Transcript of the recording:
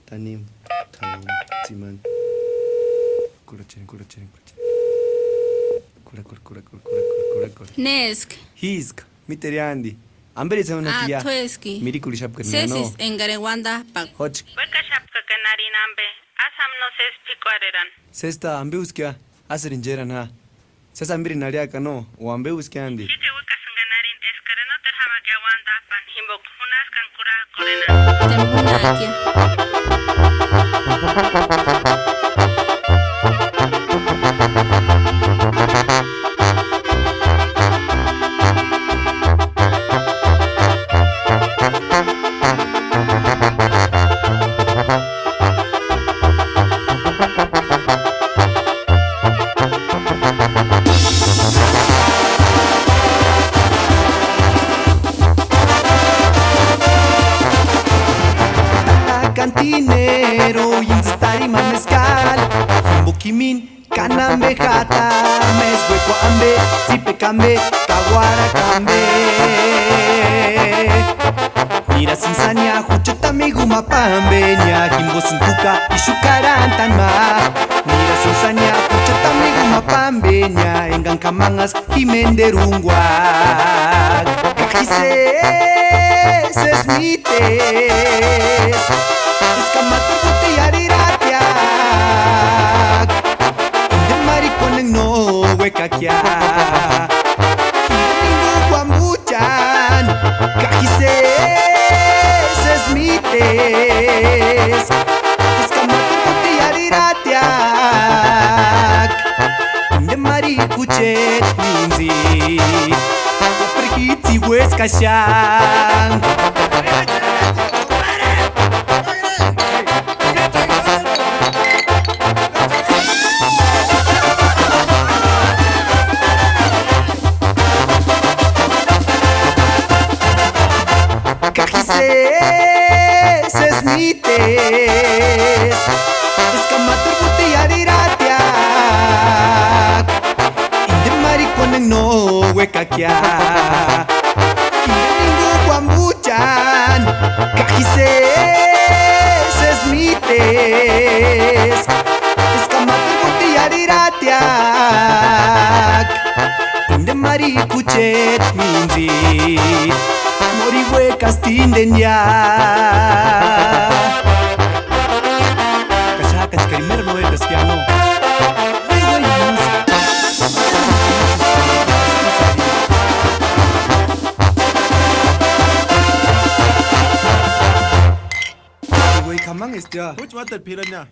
따님 다음지만 꾸라치는 꾸라 Nesk. Hisk miteriandi ambere zauna kia Tueski. miri kulishap kana no Sesis engarewanda pak. hoch Weka shapka kanari nambe. Asam no ses pikuareran. sesta ambe uskia asirinjera na sasa ambiri nalia kano o ambe uskia andi Kite weka sanganarin eskareno terhama ke wanda pan himbok hunas kan kura korena. Temunakia. cantinero yinzitari mamezcal Boquimin canambe jata mezhueco ambe zipe cambe caguara cambe mira sinsania jucheta miguma pambe nya jimbo sintuca y shukarantanma mira sinsania jucheta miguma pambe nya engan kamangas y menderungua cajises esmites escamate botellariratyak inde mariconen no huecaquia ningu guambuchan cajises esmites escamate botellariratyak inde maricuchet minzi perhitzi huescashan cajises esmites escamate botellariratyak inde mariconen no huecaquia inde ningu guambuchan cajises esmites escamate botellariratyak inde maricuchet minzit morihue castinden ya cachaca chcarimero no es cristiano güey camán ya Which matter piranya?